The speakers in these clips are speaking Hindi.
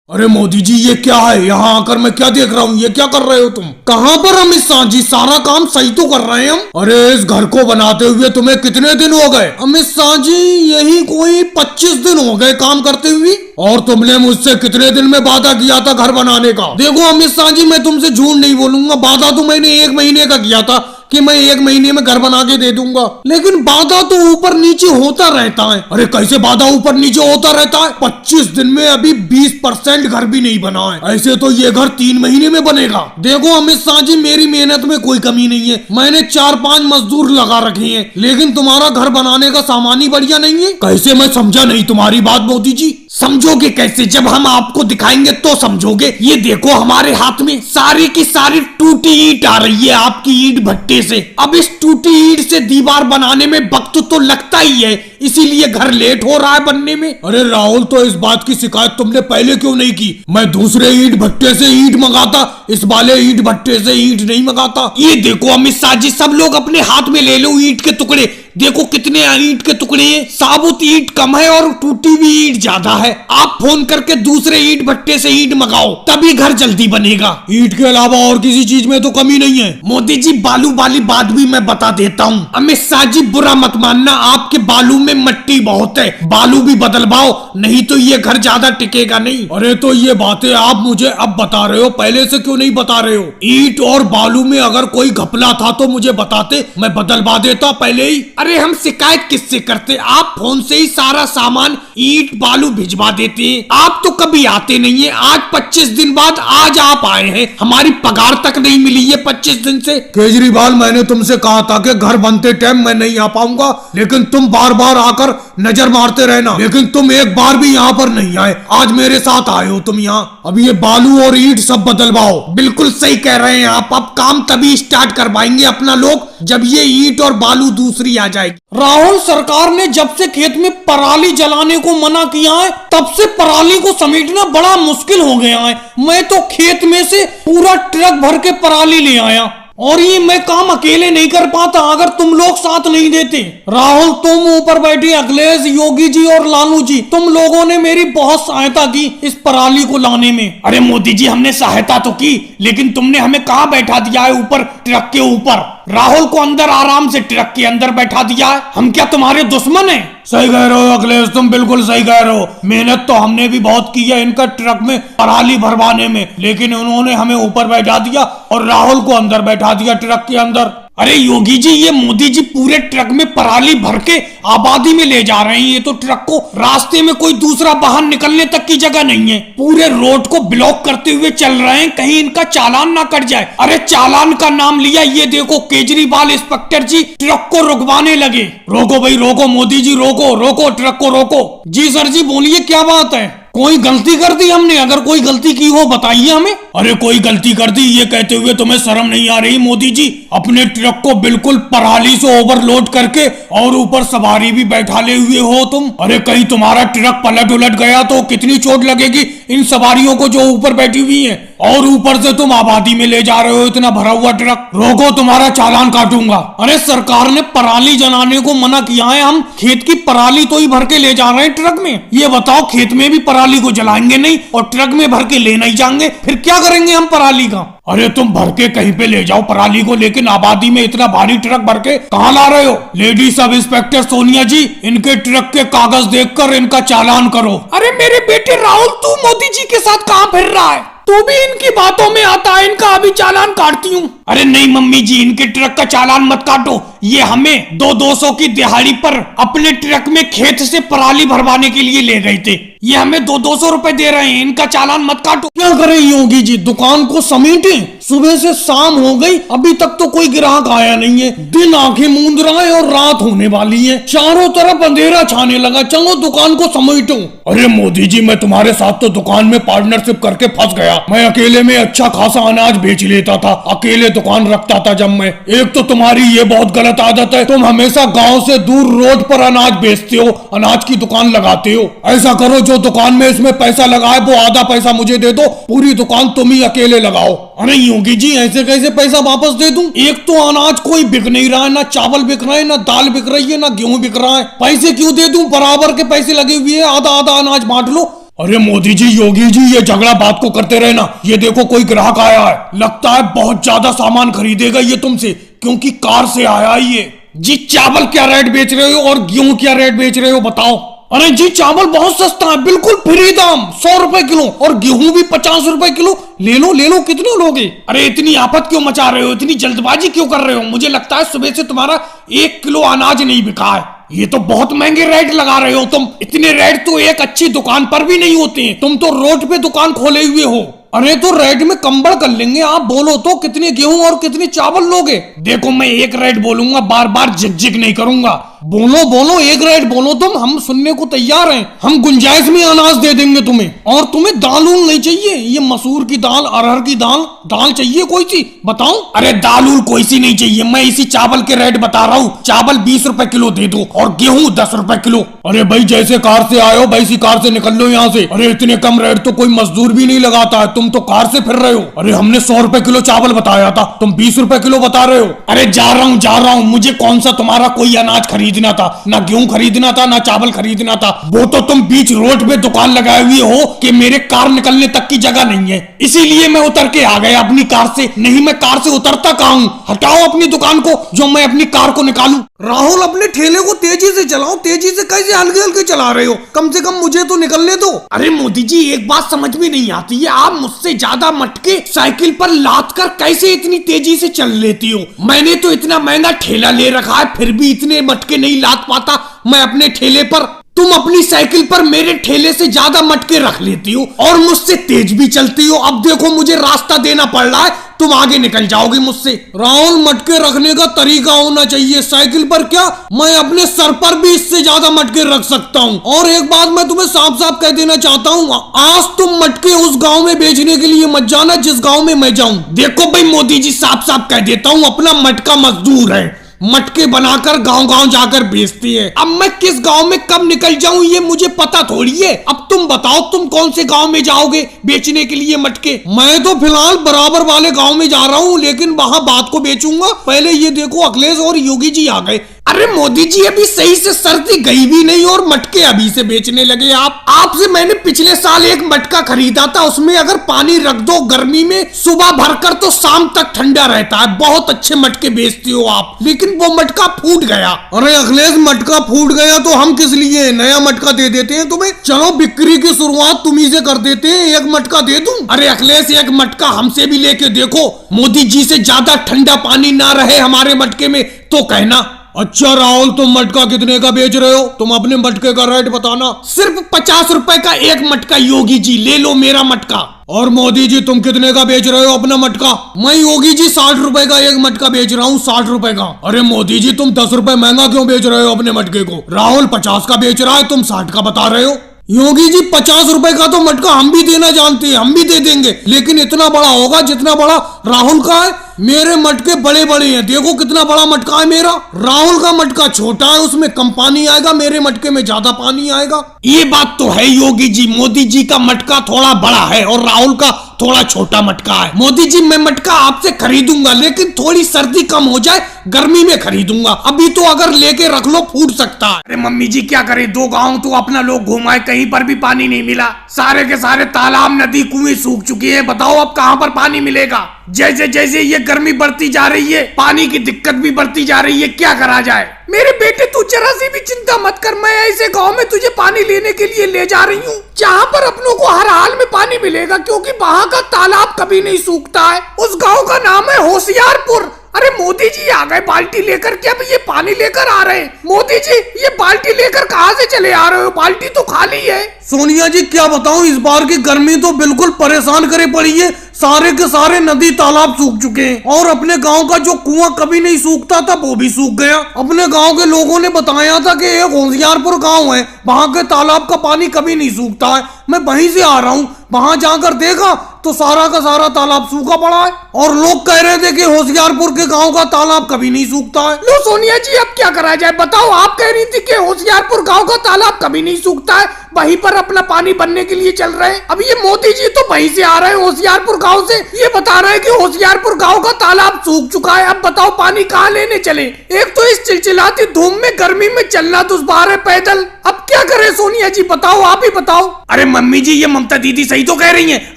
अरे मोदी जी ये क्या है? यहाँ आकर मैं क्या देख रहा हूँ? ये क्या कर रहे हो तुम? कहाँ पर अमित शाह जी? सारा काम सही तो कर रहे हैं हम। अरे इस घर को बनाते हुए तुम्हें कितने दिन हो गए? अमित शाह जी यही कोई 25 दिन हो गए काम करते हुए। और तुमने मुझसे कितने दिन में वादा किया था घर बनाने का? देखो अमित शाह जी मैं तुमसे झूठ नहीं बोलूंगा, वादा तो मैंने 1 महीने का किया था कि मैं 1 महीने में घर बना के दे दूंगा, लेकिन वादा तो ऊपर नीचे होता रहता है। अरे कैसे वादा ऊपर नीचे होता रहता है? 25 दिन में अभी 20% घर भी नहीं बना है। ऐसे तो ये घर 3 महीने में बनेगा। देखो अमित शाह जी मेरी मेहनत में कोई कमी नहीं है, मैंने 4-5 मजदूर लगा रखे हैं, लेकिन तुम्हारा घर बनाने का सामान ही बढ़िया नहीं है। कैसे? मैं समझा नहीं तुम्हारी बात मोदी जी। समझोगे कैसे? जब हम आपको दिखाएंगे तो समझोगे। ये देखो हमारे हाथ में सारी की सारी टूटी ईंट आ रही है आपकी ईंट भट्टे से। अब इस टूटी ईंट से दीवार बनाने में वक्त तो लगता ही है, इसीलिए घर लेट हो रहा है बनने में। अरे राहुल तो इस बात की शिकायत तुमने पहले क्यों नहीं की? मैं दूसरे ईंट भट्टे से ईंट मंगाता, इस वाले ईंट भट्टे से ईंट नहीं मंगाता। ये देखो अमित शाह जी सब लोग अपने हाथ में ले लो ईंट के टुकड़े। देखो कितने ईंट के टुकड़े हैं, साबुत ईंट कम है और टूटी हुई ईंट ज्यादा है। आप फोन करके दूसरे ईंट भट्टे से ईंट मंगाओ, तभी घर जल्दी बनेगा। ईंट के अलावा और किसी चीज में तो कमी नहीं है। मोदी जी बालू वाली बात भी मैं बता देता हूँ। अमित शाह जी बुरा मत मानना, आपके बालू में मट्टी बहुत है, बालू भी बदलवाओ, नहीं तो ये घर ज्यादा टिकेगा नहीं। अरे तो ये बातें आप मुझे अब बता रहे हो, पहले से क्यों नहीं बता रहे हो? ईंट और बालू में अगर कोई घपला था तो मुझे बताते, मैं बदलवा देता पहले ही। अरे हम शिकायत किससे करते? आप फोन से ही सारा सामान ईंट बालू भिजवा देते हैं। आप तो कभी आते नहीं है। आज 25 दिन बाद आज आप आए हैं, हमारी पगार तक नहीं मिली है 25 दिन से। केजरीवाल मैंने तुमसे कहा था कि घर बनते टाइम मैं नहीं आ पाऊंगा, लेकिन तुम बार बार आकर नजर मारते रहना, लेकिन तुम एक बार भी यहाँ पर नहीं आए। आज मेरे साथ आए हो तुम यहाँ। अब ये बालू और ईंट सब बदलवाओ। बिल्कुल सही कह रहे हैं आप। अब काम तभी स्टार्ट कर पाएंगे अपना लोग जब ये ईंट और बालू दूसरी आ जाएगी। राहुल सरकार ने जब से खेत में पराली जलाने को मना किया है, तब से पराली को समेटना बड़ा मुश्किल हो गया है। मैं तो खेत में से पूरा ट्रक भर के पराली ले आया, और ये मैं काम अकेले नहीं कर पाता अगर तुम लोग साथ नहीं देते। राहुल तुम ऊपर बैठे, अखिलेश, योगी जी और लालू जी, तुम लोगों ने मेरी बहुत सहायता की इस पराली को लाने में। अरे मोदी जी हमने सहायता तो की, लेकिन तुमने हमें कहाँ बैठा दिया है ऊपर ट्रक के ऊपर? राहुल को अंदर आराम से ट्रक के अंदर बैठा दिया है। हम क्या तुम्हारे दुश्मन हैं? सही कह रहे हो अखिलेश, तुम बिल्कुल सही कह रहे हो। मेहनत तो हमने भी बहुत की है इनका ट्रक में पराली भरवाने में, लेकिन उन्होंने हमें ऊपर बैठा दिया और राहुल को अंदर बैठा दिया ट्रक के अंदर। अरे योगी जी ये मोदी जी पूरे ट्रक में पराली भर के आबादी में ले जा रहे हैं। ये तो ट्रक को रास्ते में कोई दूसरा वाहन निकलने तक की जगह नहीं है, पूरे रोड को ब्लॉक करते हुए चल रहे हैं, कहीं इनका चालान ना कट जाए। अरे चालान का नाम लिया, ये देखो केजरीवाल इंस्पेक्टर जी ट्रक को रुकवाने लगे। रोको भाई रोको, मोदी जी रोको रोको, ट्रक को रोको। जी सर जी बोलिए क्या बात है? कोई गलती कर दी हमने? अगर कोई गलती की हो बताइए हमें। अरे कोई गलती कर दी ये कहते हुए तुम्हें शर्म नहीं आ रही मोदी जी? अपने ट्रक को बिल्कुल पराली से ओवरलोड करके और ऊपर सवारी भी बैठा ले हुए हो तुम। अरे कहीं तुम्हारा ट्रक पलट उलट गया तो कितनी चोट लगेगी इन सवारियों को जो ऊपर बैठी हुई है, और ऊपर से तुम आबादी में ले जा रहे हो इतना भरा हुआ ट्रक। रोको तुम्हारा चालान काटूंगा। अरे सरकार ने पराली जलाने को मना किया है, हम खेत की पराली तो ही भर के ले जा रहे हैं ट्रक में। ये बताओ खेत में भी पराली को जलाएंगे नहीं और ट्रक में भर के ले नहीं जाएंगे, फिर क्या करेंगे हम पराली का? अरे तुम भर के कहीं पे ले जाओ पराली को, लेकिन आबादी में इतना भारी ट्रक भर के कहाँ ला रहे हो? लेडी सब इंस्पेक्टर सोनिया जी इनके ट्रक के कागज देखकर इनका चालान करो। अरे मेरे बेटे राहुल तू मोदी जी के साथ कहाँ फिर रहा है? तू भी इनकी बातों में आता है, इनका अभी चालान काटती हूँ। अरे नहीं मम्मी जी इनके ट्रक का चालान मत काटो, ये हमें 200 की दिहाड़ी पर अपने ट्रक में खेत से पराली भरवाने के लिए ले गए थे, ये हमें 200 रुपए दे रहे हैं, इनका चालान मत काटो। क्या करें योगी जी, दुकान को समेटे, सुबह से शाम हो गई अभी तक तो कोई ग्राहक आया नहीं है। दिन आंखें मूंद रहा है और रात होने वाली है, चारों तरफ अंधेरा छाने लगा, चलो दुकान को समेटो। अरे मोदी जी मैं तुम्हारे साथ तो दुकान में पार्टनरशिप करके फंस गया। मैं अकेले में अच्छा खासा अनाज बेच लेता था, अकेले दुकान रखता था जब मैं। एक तो तुम्हारी ये बहुत गलत आदत है, तुम हमेशा गांव से दूर रोड पर अनाज बेचते हो, अनाज की दुकान लगाते हो। ऐसा करो जो दुकान में इसमें पैसा लगाए वो आधा पैसा मुझे दे दो, पूरी दुकान तुम ही अकेले लगाओ। अरे योगी जी ऐसे कैसे पैसा वापस दे दूं? एक तो अनाज कोई बिक नहीं रहा है, ना चावल बिक रहा है, ना दाल बिक रही है, ना गेहूं बिक रहा है। पैसे क्यों दे दूं? बराबर के पैसे लगे हुए हैं, आधा आधा अनाज बांट लो। अरे मोदी जी, योगी जी, ये झगड़ा बात को करते रहे ना। ये देखो कोई ग्राहक आया है, लगता है बहुत ज्यादा सामान खरीदेगा ये तुमसे, क्योंकि कार से आया है ये। जी चावल क्या रेट बेच रहे हो और गेहूं क्या रेट बेच रहे हो बताओ। अरे जी चावल बहुत सस्ता है, बिल्कुल फ्री दाम, 100 रुपए किलो, और गेहूं भी 50 रुपए किलो। ले लो, कितने लोगे। अरे इतनी आफत क्यों मचा रहे हो, इतनी जल्दबाजी क्यों कर रहे हो। मुझे लगता है सुबह से तुम्हारा 1 किलो अनाज नहीं बिका है। ये तो बहुत महंगे रेट लगा रहे हो तुम। इतने रेट तो एक अच्छी दुकान पर भी नहीं होते हैं, तुम तो रोड पे दुकान खोले हुए हो। अरे तो रेट में कंबल कर लेंगे। आप बोलो तो कितने गेहूं और कितने चावल लोगे। देखो मैं एक रेट बोलूंगा, बार बार झिक नहीं करूंगा। बोलो, एक रेट बोलो तुम, हम सुनने को तैयार हैं। हम गुंजाइश में अनाज दे देंगे तुम्हें। और तुम्हें दाल नहीं चाहिए, ये मसूर की दाल, अरहर की दाल चाहिए कोई सी बताओ। अरे दाल कोई सी नहीं चाहिए, मैं इसी चावल के रेट बता रहा हूँ। चावल 20 रुपए किलो दे दो और गेहूं 10 रुपए किलो। अरे भाई जैसे कार से आए हो वैसी कार से निकल लो यहाँ से। अरे इतने कम रेट तो कोई मजदूर भी नहीं लगाता है, तुम तो कार से फिर रहे हो। अरे हमने 100 रुपए किलो चावल बताया था, तुम 20 रुपए किलो बता रहे हो। अरे जा रहा हूँ, मुझे कौन सा तुम्हारा कोई अनाज खरीदना था, ना गेहूं खरीदना था, ना चावल खरीदना था। वो तो तुम बीच रोड पे दुकान लगाए हुए हो कि मेरे कार निकलने तक की जगह नहीं है, इसीलिए मैं उतर के आ गया अपनी कार से। नहीं मैं कार से उतरता कहाँ हूँ। हटाओ अपनी दुकान को जो मैं अपनी कार को निकालूं। राहुल अपने ठेले को तेजी से चलाओ। तेजी से कैसे हल्के हल्के चला रहे हो, कम से कम मुझे तो निकलने दो। अरे मोदी जी एक बात समझ में नहीं आती है, आप मुझसे ज्यादा मटके साइकिल पर लाद कर कैसे इतनी तेजी से चल लेती हो। मैंने तो इतना महंगा ठेला ले रखा है, फिर भी इतने मटके नहीं लाद पाता मैं अपने ठेले पर। तुम अपनी साइकिल पर मेरे ठेले से ज्यादा मटके रख लेती हो और मुझसे तेज भी चलती हो। अब देखो मुझे रास्ता देना पड़ रहा है, तुम आगे निकल जाओगी मुझसे। राहुल मटके रखने का तरीका होना चाहिए, साइकिल पर क्या, मैं अपने सर पर भी इससे ज्यादा मटके रख सकता हूँ। और एक बात मैं तुम्हें साफ साफ कह देना चाहता हूँ, आज तुम मटके उस गांव में बेचने के लिए मत जाना जिस गांव में मैं जाऊँ। देखो भाई मोदी जी साफ साफ कह देता हूँ, अपना मटका मजदूर है, मटके बनाकर गांव-गांव जाकर बेचती है। अब मैं किस गांव में कब निकल जाऊं ये मुझे पता थोड़ी है। अब तुम बताओ तुम कौन से गांव में जाओगे बेचने के लिए मटके। मैं तो फिलहाल बराबर वाले गांव में जा रहा हूं, लेकिन वहां बात को बेचूंगा। पहले ये देखो अखिलेश और योगी जी आ गए। अरे मोदी जी अभी सही से सर्दी गई भी नहीं और मटके अभी से बेचने लगे आप। आपसे मैंने पिछले साल एक मटका खरीदा था, उसमें अगर पानी रख दो गर्मी में सुबह भरकर तो शाम तक ठंडा रहता है। बहुत अच्छे मटके बेचते हो आप, लेकिन वो मटका फूट गया। अरे अखिलेश मटका फूट गया तो हम किस लिए नया मटका दे देते हैं तुम्हें। चलो बिक्री की शुरुआत तुम्ही से कर देते हैं, एक मटका दे दूं। अरे अखिलेश एक मटका हमसे भी लेके देखो, मोदी जी से ज्यादा ठंडा पानी ना रहे हमारे मटके में तो कहना। अच्छा राहुल तुम मटका कितने का बेच रहे हो, तुम अपने मटके का रेट बताना। सिर्फ 50 रुपए का एक मटका योगी जी, ले लो मेरा मटका। और मोदी जी तुम कितने का बेच रहे हो अपना मटका। मैं योगी जी 60 रुपए का एक मटका बेच रहा हूँ, 60 रुपए का। अरे मोदी जी तुम 10 रुपए महंगा क्यों बेच रहे हो अपने मटके को। राहुल 50 का बेच रहा है, तुम 60 का बता रहे हो। योगी जी 50 रुपए का तो मटका हम भी देना जानते हैं, हम भी दे देंगे, लेकिन इतना बड़ा होगा जितना बड़ा राहुल का है। मेरे मटके बड़े बड़े हैं, देखो कितना बड़ा मटका है मेरा। राहुल का मटका छोटा है, उसमें कम पानी आएगा, मेरे मटके में ज्यादा पानी आएगा। ये बात तो है योगी जी, मोदी जी का मटका थोड़ा बड़ा है और राहुल का थोड़ा छोटा मटका है। मोदी जी मैं मटका आपसे खरीदूंगा, लेकिन थोड़ी सर्दी कम हो जाए गर्मी में खरीदूंगा। अभी तो अगर लेके रख लो फूट सकता है। अरे मम्मी जी क्या करे, 2 गांव तो अपना लोग घुमाए, कहीं पर भी पानी नहीं मिला। सारे के सारे तालाब नदी कुएं सूख चुके हैं। बताओ अब कहाँ पर पानी मिलेगा। जैसे जैसे ये गर्मी बढ़ती जा रही है, पानी की दिक्कत भी बढ़ती जा रही है, क्या करा जाए। मेरे बेटे तू जरा सी भी चिंता मत कर, मैं ऐसे गांव में तुझे पानी लेने के लिए ले जा रही हूँ जहाँ पर अपनों को हर हाल में पानी मिलेगा, क्योंकि वहाँ का तालाब कभी नहीं सूखता है। उस गांव का नाम है होशियारपुर। अरे मोदी जी आ गए बाल्टी लेकर के, अब ये पानी लेकर आ रहे हैं। मोदी जी ये बाल्टी लेकर कहाँ से चले आ रहे हो, बाल्टी तो खाली है। सोनिया जी क्या बताऊं, इस बार की गर्मी तो बिल्कुल परेशान करे पड़ी है। सारे के सारे नदी तालाब सूख चुके हैं और अपने गांव का जो कुआं कभी नहीं सूखता था वो भी सूख गया। अपने गांव के लोगों ने बताया था कि एक होशियारपुर गांव है, वहां के तालाब का पानी कभी नहीं सूखता है। मैं वहीं से आ रहा हूँ, वहां जाकर देखा तो सारा का सारा तालाब सूखा पड़ा है और लोग कह रहे थे कि होशियारपुर के गांव का तालाब कभी नहीं सूखता है। लो सोनिया जी अब क्या करा जाए बताओ, आप कह रही थी कि होशियारपुर गांव का तालाब कभी नहीं सूखता है, वहीं पर अपना पानी भरने के लिए चल रहे हैं। अब ये मोदी जी तो वहीं से आ रहे हैं होशियारपुर गांव से, ये बता रहे हैं कि होशियारपुर गांव का तालाब सूख चुका है। अब बताओ पानी कहाँ लेने चले। एक तो इस चिलचिलाती धूप में गर्मी में चलना दुश्वार है पैदल। अब क्या करे सोनिया जी, बताओ, आप ही बताओ। अरे मम्मी जी, ये ममता दीदी सही तो कह रही हैं।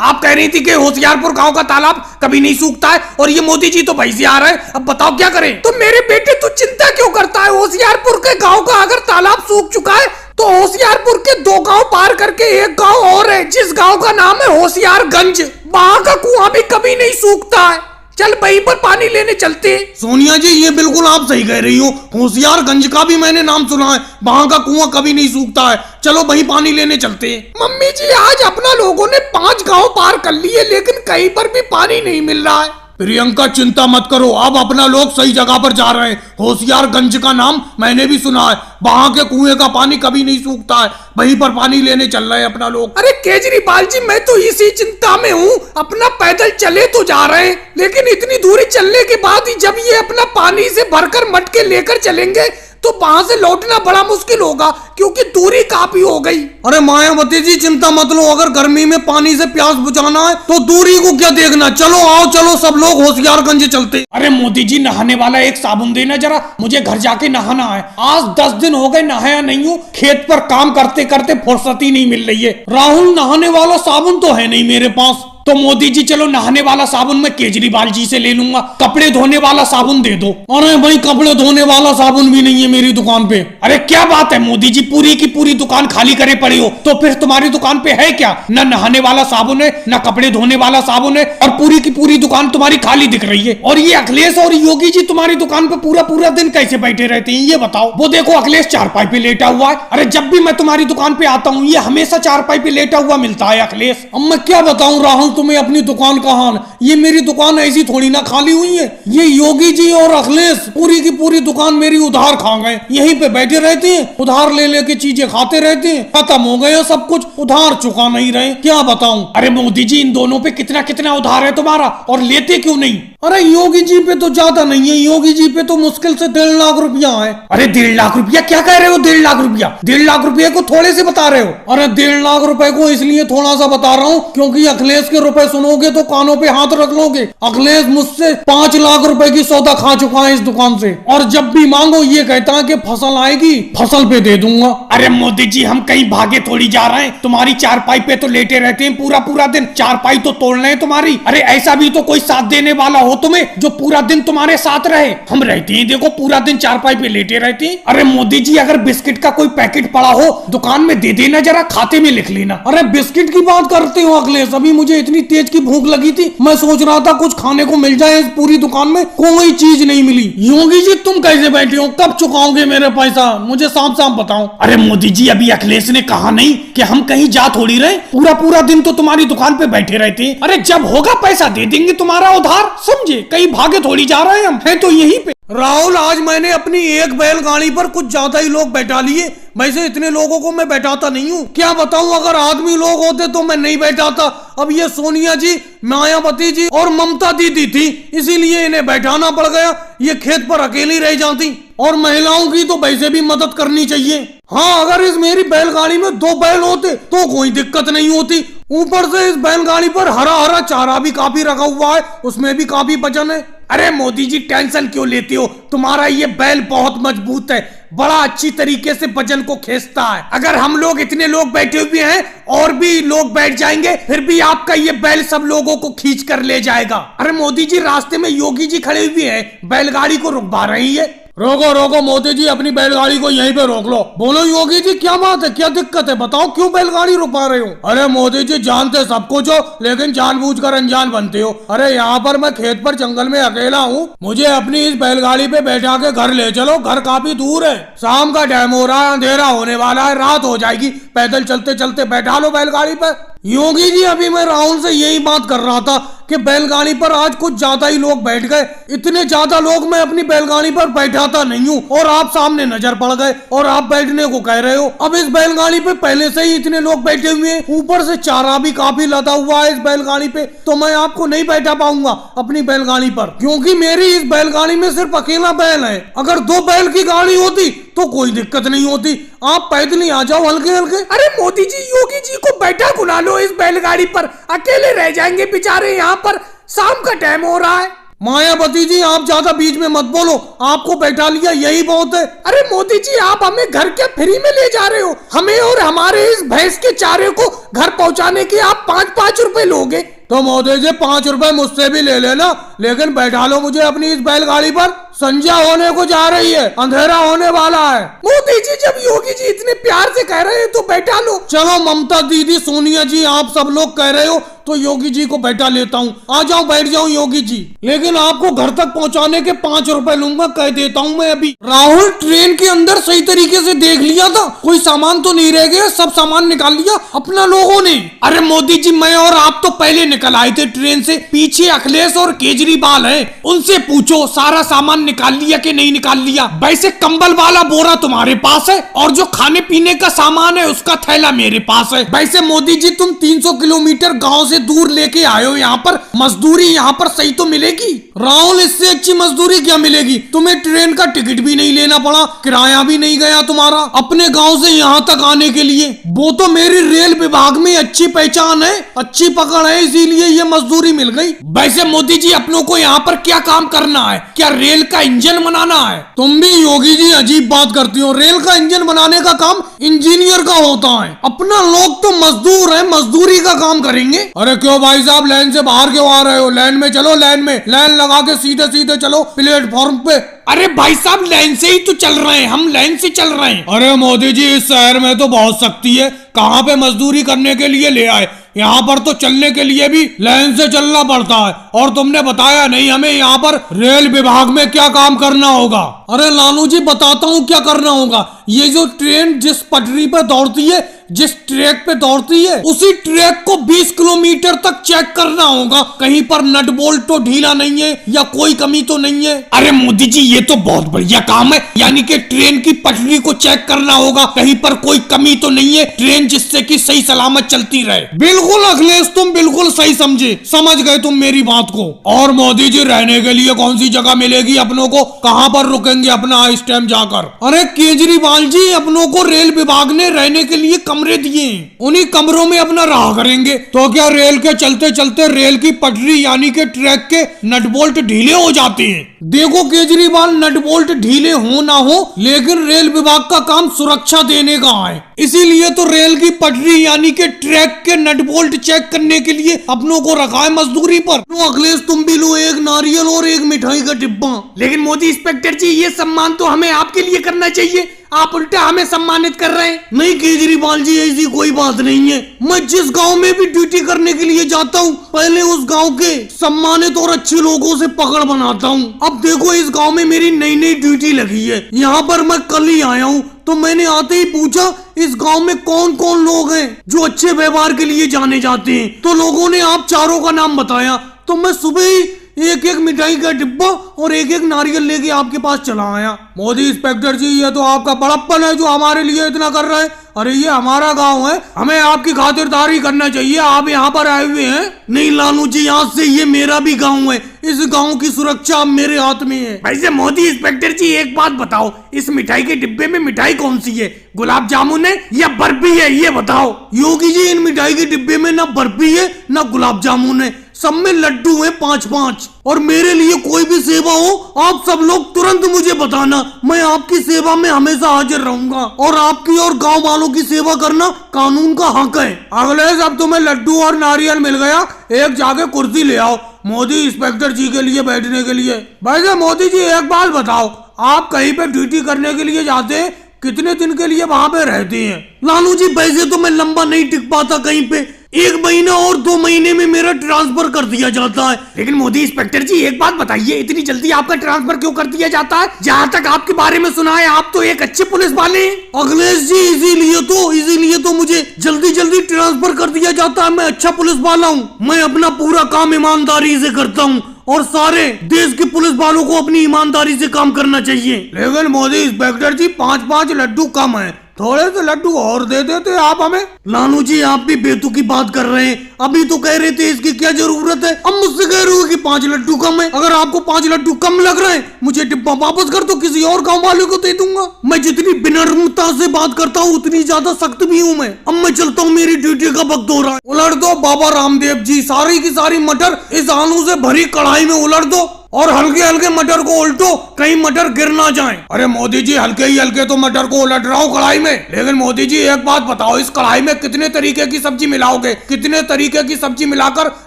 आप कह रही थी कि होशियारपुर गांव का तालाब कभी नहीं सूखता है, और ये मोदी जी तो वहीं से आ रहे हैं। अब बताओ क्या करें। तो मेरे बेटे तू चिंता क्यों करता है, होशियारपुर के गांव का अगर तालाब सूख चुका है तो होशियारपुर के 2 गांव पार करके एक गांव और है, जिस गांव का नाम है होशियारगंज। वहां का कुआं भी कभी नहीं सूखता है। चल वहीं पर पानी लेने चलते। सोनिया जी, ये बिल्कुल आप सही कह रही हो। होशियारगंज का भी मैंने नाम सुना है, वहाँ का कुआं कभी नहीं सूखता है। चलो वहीं पानी लेने चलते। मम्मी जी, आज अपना लोगों ने 5 गांव पार कर लिए, लेकिन कहीं पर भी पानी नहीं मिल रहा है। प्रियंका चिंता मत करो, अब अपना लोग सही जगह पर जा रहे हैं। होशियारगंज का नाम मैंने भी सुना है, वहाँ के कुएं का पानी कभी नहीं सूखता है, वहीं पर पानी लेने चल रहे हैं अपना लोग। अरे केजरीवाल जी, मैं तो इसी चिंता में हूँ। अपना पैदल चले तो जा रहे हैं, लेकिन इतनी दूरी चलने के बाद ही जब ये अपना पानी से भरकर मटके लेकर चलेंगे तो वहां से लौटना बड़ा मुश्किल होगा, क्योंकि दूरी काफी हो गई। अरे मायावती जी, चिंता मत लो, अगर गर्मी में पानी से प्यास बुझाना है तो दूरी को क्या देखना। चलो आओ, चलो सब लोग होशियारगंज चलते। अरे मोदी जी, नहाने वाला एक साबुन देना जरा, मुझे घर जाके नहाना है। आज 10 दिन हो गए नहाया नहीं हूँ, खेत पर काम करते करते फुर्सत ही नहीं मिल रही है। राहुल, नहाने वाला साबुन तो है नहीं मेरे पास। तो मोदी जी चलो, नहाने वाला साबुन मैं केजरीवाल जी से ले लूंगा, कपड़े धोने वाला साबुन दे दो। अरे भाई, कपड़े धोने वाला साबुन भी नहीं है मेरी दुकान पे। अरे क्या बात है मोदी जी, पूरी की पूरी दुकान खाली करे पड़ी हो, तो फिर तुम्हारी दुकान पे है क्या? न नहाने वाला साबुन है, न कपड़े धोने वाला साबुन है, और पूरी की पूरी दुकान तुम्हारी खाली दिख रही है। और ये अखिलेश और योगी जी तुम्हारी दुकान पे पूरा पूरा दिन कैसे बैठे रहते हैं, ये बताओ। वो देखो, अखिलेश चारपाई पे लेटा हुआ है। अरे जब भी मैं तुम्हारी दुकान पे आता हूँ, ये हमेशा चारपाई पे लेटा हुआ मिलता है अखिलेश। अब मैं क्या बताऊं राहुल तुम्हें अपनी दुकान का हाल। ये मेरी दुकान ऐसी थोड़ी ना खाली हुई है। ये योगी जी और अखिलेश पूरी की पूरी दुकान मेरी उधार खा गए, यहीं पे बैठे रहते हैं, उधार ले लेके चीजें खाते रहते हैं। खत्म हो गया सब कुछ, उधार चुका नहीं रहे, क्या बताऊं। अरे मोदी जी, इन दोनों पे कितना कितना उधार है तुम्हारा, और लेते क्यों नहीं? अरे योगी जी पे तो ज्यादा नहीं है, योगी जी पे तो मुश्किल से 1.5 लाख रुपया है। अरे 1.5 लाख रुपया? क्या कह रहे हो 1.5 लाख रुपया? 1.5 लाख रुपये को थोड़े से बता रहे हो? अरे 1.5 लाख रुपए को इसलिए थोड़ा सा बता रहा हूँ क्योंकि अखिलेश के रुपए सुनोगे तो कानों पे हाथ रख लोगे। अखिलेश मुझसे 5 लाख रुपए की सौदा खा चुका है इस दुकान से, और जब भी मांगो ये कहता है कि फसल आएगी फसल पे दे दूंगा। अरे मोदी जी, हम कहीं भागे थोड़ी जा रहे हैं, तुम्हारी चारपाई पे तो लेटे रहते हैं पूरा पूरा दिन, चारपाई तो तोड़ रहे हैं तुम्हारी। अरे ऐसा भी तो कोई साथ देने वाला हो तुम्हें जो पूरा दिन तुम्हारे साथ रहे। हम रहते हैं देखो पूरा दिन चारपाई पे लेटे रहते हैं। अरे मोदी जी, अगर बिस्किट का कोई पैकेट पड़ा हो दुकान में दे देना, जरा खाते में लिख लेना। अरे बिस्किट की बात करते हो अखिलेश, अभी मुझे इतनी तेज की भूख लगी थी, मैं सोच रहा था कुछ खाने को मिल जाए। इस पूरी दुकान में कोई चीज नहीं मिली। योगी जी, तुम कैसे बैठे हो, कब चुकाओगे मेरे पैसा, मुझे साफ साफ बताओ। अरे मोदी जी, अभी अखिलेश ने कहा नहीं कि हम कहीं जा थोड़ी रहे, पूरा पूरा दिन तो तुम्हारी दुकान पे बैठे रहते हैं। अरे जब होगा पैसा दे देंगे तुम्हारा उधार, समझे, कहीं भागे थोड़ी जा रहे हैं, हम हैं तो यहीं पे। राहुल, आज मैंने अपनी एक बैलगाड़ी पर कुछ ज्यादा ही लोग बैठा लिए, वैसे इतने लोगों को मैं बैठाता नहीं हूँ। क्या बताऊं, अगर आदमी लोग होते तो मैं नहीं बैठाता। अब ये सोनिया जी, मायावती जी और ममता दीदी थी, इसीलिए इन्हें बैठाना पड़ गया। ये खेत पर अकेली रह जाती, और महिलाओं की तो वैसे भी मदद करनी चाहिए। हाँ, अगर इस मेरी बैलगाड़ी में 2 बैल होते तो कोई दिक्कत नहीं होती। ऊपर से इस बैलगाड़ी पर हरा हरा चारा भी काफी रखा हुआ है, उसमें भी काफी वजन है। अरे मोदी जी, टेंशन क्यों लेते हो, तुम्हारा ये बैल बहुत मजबूत है, बड़ा अच्छी तरीके से वजन को खींचता है। अगर हम लोग इतने लोग बैठे हुए हैं और भी लोग बैठ जाएंगे, फिर भी आपका ये बैल सब लोगों को खींच कर ले जाएगा। अरे मोदी जी, रास्ते में योगी जी खड़े हुए हैं, बैलगाड़ी को रुकवा रही है। रोको रोको मोदी जी, अपनी बैलगाड़ी को यहीं पे रोक लो। बोलो योगी जी, क्या बात है, क्या दिक्कत है, बताओ क्यों बैलगाड़ी रुकवा रहे हो। अरे मोदी जी, जानते सब कुछ हो लेकिन जानबूझकर अनजान बनते हो। अरे यहाँ पर मैं खेत पर जंगल में अकेला हूँ, मुझे अपनी इस बैलगाड़ी पे बैठा के घर ले चलो, घर काफी दूर है। शाम का टाइम हो रहा है, अंधेरा होने वाला है, रात हो जाएगी, पैदल चलते चलते बैठा लो बैलगाड़ी पे। योगी जी, अभी मैं राहुल से यही बात कर रहा था कि बैलगाड़ी पर आज कुछ ज्यादा ही लोग बैठ गए। इतने ज्यादा लोग मैं अपनी बैलगाड़ी पर बैठाता नहीं हूँ, और आप सामने नजर पड़ गए और आप बैठने को कह रहे हो। अब इस बैलगाड़ी पे पहले से ही इतने लोग बैठे हुए हैं, ऊपर से चारा भी काफी लदा हुआ है इस बैलगाड़ी पे, तो मैं आपको नहीं बैठा पाऊंगा अपनी बैलगाड़ी पर, क्योंकि मेरी इस बैलगाड़ी में सिर्फ अकेला बैल है। अगर 2 बैल की गाड़ी होती तो कोई दिक्कत नहीं होती, आप पैदल ही आ जाओ हल्के हल्के। अरे मोदी जी, योगी जी को बैठा बुला लो इस बैलगाड़ी पर, अकेले रह जाएंगे बेचारे यहाँ पर, शाम का टाइम हो रहा है। मायावती जी आप ज्यादा बीच में मत बोलो, आपको बैठा लिया यही बहुत है। अरे मोदी जी, आप हमें घर क्या फ्री में ले जा रहे हो? हमें और हमारे इस भैंस के चारे को घर पहुंचाने के आप 5-5 रुपए लोगे? तो मोदी जी 5 रुपए मुझसे भी ले लेना, लेकिन बैठा लो मुझे अपनी इस बैलगाड़ी पर। संध्या होने को जा रही है, अंधेरा होने वाला है। मोदी जी, जब योगी जी इतने प्यार से कह रहे हैं तो बैठा लो। चलो ममता दीदी, सोनिया जी, आप सब लोग कह रहे हो तो योगी जी को बैठा लेता हूँ। आ जाओ, बैठ जाओ योगी जी, लेकिन आपको घर तक पहुँचाने के 5 रुपए लूंगा, कह देता हूँ मैं अभी। राहुल, ट्रेन के अंदर सही तरीके से देख लिया था, कोई सामान तो नहीं रह गया? सब सामान निकाल लिया अपना लोगों ने। अरे मोदी जी, मैं और आप तो पहले निकल आए थे ट्रेन से, पीछे अखिलेश और केजरीवाल हैं, उनसे पूछो सारा सामान निकाल लिया कि नहीं निकाल लिया। वैसे कंबल वाला बोरा तुम्हारे पास है और जो खाने पीने का सामान है उसका थैला मेरे पास है। वैसे मोदी जी, तुम 300 किलोमीटर गांव से दूर लेके आए हो यहाँ पर, मजदूरी यहाँ पर सही तो मिलेगी? राहुल, इससे अच्छी मजदूरी क्या मिलेगी? तुम्हें ट्रेन का टिकट भी नहीं लेना पड़ा, किराया भी नहीं गया तुम्हारा अपने गाँव से यहाँ तक आने के लिए। वो तो मेरी रेल विभाग में अच्छी पहचान है, अच्छी पकड़ है, इसीलिए ये मजदूरी मिल गई। वैसे मोदी जी, अपनों को यहाँ पर क्या काम करना है? क्या रेल का इंजन बनाना है? तुम भी योगी जी अजीब बात करती हो, रेल का इंजन बनाने का काम इंजीनियर का होता है, अपना लोग तो मजदूर है, मजदूरी का काम करेंगे। अरे क्यों भाई साहब, लाइन से बाहर क्यों आ रहे हो? लाइन में चलो, लाइन में लाइन लगा के सीधे सीधे चलो प्लेटफॉर्म पे। अरे भाई साहब, लाइन से ही तो चल रहे हैं, हम लाइन से चल रहे हैं। अरे मोदी जी, इस शहर में तो बहुत सख्ती है, कहाँ पे मजदूरी करने के लिए ले आए? यहाँ पर तो चलने के लिए भी लाइन से चलना पड़ता है, और तुमने बताया नहीं हमें यहाँ पर रेल विभाग में क्या काम करना होगा। अरे लालू जी, बताता हूँ क्या करना होगा। ये जो ट्रेन जिस पटरी पर दौड़ती है, जिस ट्रैक पे दौड़ती है, उसी ट्रैक को 20 किलोमीटर तक चेक करना होगा, कहीं पर नट बोल्ट तो ढीला नहीं है या कोई कमी तो नहीं है। अरे मोदी जी, ये तो बहुत बढ़िया काम है, यानी कि ट्रेन की पटरी को चेक करना होगा, कहीं पर कोई कमी तो नहीं है, ट्रेन जिससे कि सही सलामत चलती रहे। बिल्कुल अखिलेश, तुम बिल्कुल सही समझे, समझ गए तुम मेरी बात को। और मोदी जी, रहने के लिए कौन सी जगह मिलेगी अपनों को? कहाँ पर रुकेंगे अपना इस टाइम जाकर? अरे केजरीवाल जी, अपनों को रेल विभाग ने रहने के लिए कमरे दिए, उन्हीं कमरों में अपना रहा करेंगे। तो क्या रेल के चलते चलते रेल की पटरी यानी के ट्रैक के नट बोल्ट ढीले हो जाते हैं? देखो केजरीवाल, नट बोल्ट ढीले हो ना हो, लेकिन रेल विभाग का काम सुरक्षा देने का है, इसीलिए तो रेल की पटरी यानी के ट्रैक के नट बोल्ट चेक करने के लिए अपनों को रखा है मजदूरी पर। तो अखिलेश, तुम भी लो एक नारियल और एक मिठाई का डिब्बा। लेकिन मोदी इंस्पेक्टर जी, ये सम्मान तो हमें आपके लिए करना चाहिए, आप उल्टा हमें सम्मानित कर रहे हैं। नहीं केजरीवाल जी, ऐसी कोई बात नहीं है, मैं जिस गांव में भी ड्यूटी करने के लिए जाता हूँ, पहले उस गांव के सम्मानित और अच्छे लोगों से पकड़ बनाता हूँ। अब देखो, इस गांव में मेरी नई नई ड्यूटी लगी है, यहाँ पर मैं कल ही आया हूँ, तो मैंने आते ही पूछा इस गांव में कौन कौन लोग हैं जो अच्छे व्यवहार के लिए जाने जाते हैं, तो लोगों ने आप चारों का नाम बताया, तो मैं सुबह ही एक एक मिठाई का डिब्बा और एक एक नारियल लेके आपके पास चला आया। मोदी इंस्पेक्टर जी, ये तो आपका बड़प्पन है जो हमारे लिए इतना कर रहे हैं। अरे ये हमारा गांव है, हमें आपकी खातिरदारी करना चाहिए, आप यहाँ पर आए हुए हैं। नहीं लालू जी, यहाँ से ये मेरा भी गांव है, इस गांव की सुरक्षा अब मेरे हाथ में है। वैसे मोदी इंस्पेक्टर जी, एक बात बताओ, इस मिठाई के डिब्बे में मिठाई कौन सी है? गुलाब जामुन है या बर्फी है, ये बताओ। योगी जी, इन मिठाई के डिब्बे में ना बर्फी है ना गुलाब जामुन है, सब में लड्डू है 5-5। और मेरे लिए कोई भी सेवा हो, आप सब लोग तुरंत मुझे बताना, मैं आपकी सेवा में हमेशा हाजिर रहूंगा, और आपकी और गांव वालों की सेवा करना कानून का हक है। अखिलेश, अब तुम्हें लड्डू और नारियल मिल गया, एक जाके कुर्सी ले आओ मोदी इंस्पेक्टर जी के लिए बैठने के लिए। वैसे मोदी जी, एक बात बताओ, आप कहीं पे ड्यूटी करने के लिए जाते हैं, कितने दिन के लिए वहाँ पे रहते हैं? लालू जी, वैसे तो मैं लंबा नहीं टिक पाता कहीं पे, 1 महीना और 2 महीने में मेरा ट्रांसफर कर दिया जाता है। लेकिन मोदी इंस्पेक्टर जी, एक बात बताइए, इतनी जल्दी आपका ट्रांसफर क्यों कर दिया जाता है? जहाँ तक आपके बारे में सुना है, आप तो एक अच्छे पुलिस वाले हैं। अखिलेश जी, इसीलिए तो मुझे जल्दी जल्दी ट्रांसफर कर दिया जाता है। मैं अच्छा पुलिस वाला हूँ, मैं अपना पूरा काम ईमानदारी से करता हूँ, और सारे देश के पुलिस वालों को अपनी ईमानदारी से काम करना चाहिए। लेकिन मोदी इंस्पेक्टर जी, 5-5 लड्डू कम है, थोड़े से लड्डू और दे देते आप हमें। नानू जी आप भी बेतुकी बात कर रहे हैं, अभी तो कह रहे थे इसकी क्या जरूरत है, अब मुझसे कह रहे हो कि 5 लड्डू कम है। अगर आपको 5 लड्डू कम लग रहे हैं मुझे डिब्बा वापस कर दो, किसी और गाँव वाले को दे दूंगा। मैं जितनी विनम्रता से बात करता हूँ उतनी ज्यादा सख्त भी हूँ मैं। अब मैं चलता हूँ, मेरी ड्यूटी का वक्त हो रहा है। उलट दो बाबा रामदेव जी, सारी की सारी मटर इस आलू से भरी कढ़ाई में उलट दो और हल्के हल्के मटर को उल्टो, कहीं मटर गिर ना जाएं। अरे मोदी जी हल्के ही हल्के तो मटर को उलट रहा हूँ कढ़ाई में, लेकिन मोदी जी एक बात बताओ, इस कढ़ाई में कितने तरीके की सब्जी मिलाओगे, कितने तरीके की सब्जी मिलाकर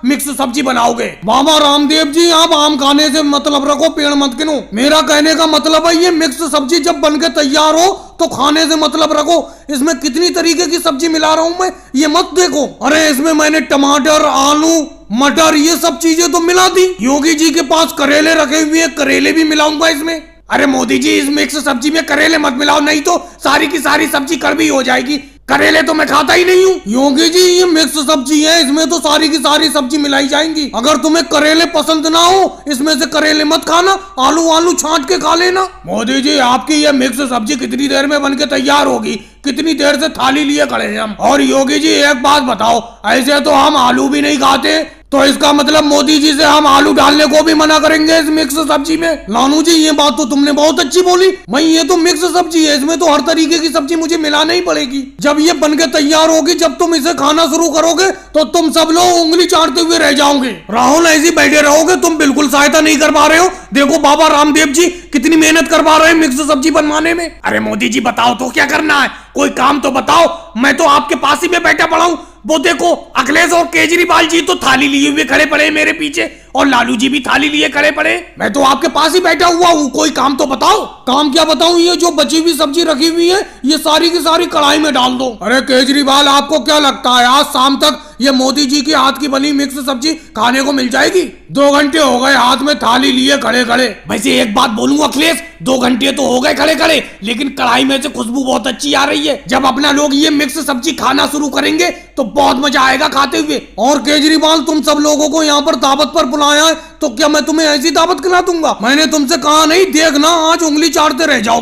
मिक्स सब्जी बनाओगे। बाबा रामदेव जी आप आम खाने से मतलब रखो, पेड़ मत गिनो। मेरा कहने का मतलब है ये मिक्स सब्जी जब बन के तैयार हो तो खाने से मतलब रखो। इसमें कितनी तरीके की सब्जी मिला रहा हूँ मैं, ये मत देखो। अरे इसमें मैंने टमाटर, आलू, मटर ये सब चीजें तो मिला दी। योगी जी के पास करेले रखे हुए हैं, करेले भी मिलाऊंगा इसमें। अरे मोदी जी इस मिक्स सब्जी में करेले मत मिलाओ, नहीं तो सारी की सारी सब्जी कड़वी हो जाएगी। करेले तो मैं खाता ही नहीं हूँ। योगी जी ये मिक्स सब्जी है, इसमें तो सारी की सारी सब्जी मिलाई जाएंगी। अगर तुम्हें करेले पसंद ना हो इसमें से करेले मत खाना, आलू आलू छांट के खा लेना। मोदी जी आपकी ये मिक्स सब्जी कितनी देर में बन के तैयार होगी, कितनी देर से थाली लिए खड़े हैं हम। और योगी जी एक बात बताओ, ऐसे तो हम आलू भी नहीं खाते, तो इसका मतलब मोदी जी से हम आलू डालने को भी मना करेंगे इस मिक्स सब्जी में। नानू जी ये बात तो तुमने बहुत अच्छी बोली, मैं ये तो मिक्स सब्जी है, इसमें तो हर तरीके की सब्जी मुझे मिलाना ही पड़ेगी। जब ये बनके तैयार होगी, जब तुम इसे खाना शुरू करोगे तो तुम सब लोग उंगली चाटते हुए रह जाओगे। राहुल ऐसे बैठे रहोगे, तुम बिल्कुल सहायता नहीं कर पा रहे हो। देखो बाबा रामदेव जी कितनी मेहनत करवा रहे हैं मिक्स सब्जी बनवाने में। अरे मोदी जी बताओ तो क्या करना है, कोई काम तो बताओ, मैं तो आपके पास ही में बैठा पड़ा हूँ। वो देखो अखिलेश और केजरीवाल जी तो थाली लिए हुए खड़े पड़े मेरे पीछे, और लालू जी भी थाली लिए खड़े पड़े। मैं तो आपके पास ही बैठा हुआ हूँ, कोई काम तो बताओ। काम क्या बताऊँ, ये जो बची हुई सब्जी रखी हुई है ये सारी की सारी कढ़ाई में डाल दो। अरे केजरीवाल आपको क्या लगता है आज शाम तक ये मोदी जी के हाथ की बनी मिक्स सब्जी खाने को मिल जाएगी? 2 घंटे हो गए हाथ में थाली लिए खड़े खड़े। वैसे एक बात बोलूं अखिलेश, 2 घंटे तो हो गए खड़े खड़े, लेकिन कढ़ाई में से खुशबू बहुत अच्छी आ रही है। जब अपना लोग ये मिक्स सब्जी खाना शुरू करेंगे तो बहुत मजा आएगा खाते हुए। और केजरीवाल तुम सब लोगों को यहाँ पर दावत पर बुलाया है, तो क्या मैं तुम्हें ऐसी दावत खिला दूंगा? मैंने तुमसे कहा नहीं, देखना आज उंगली चाटते रह जाओगे।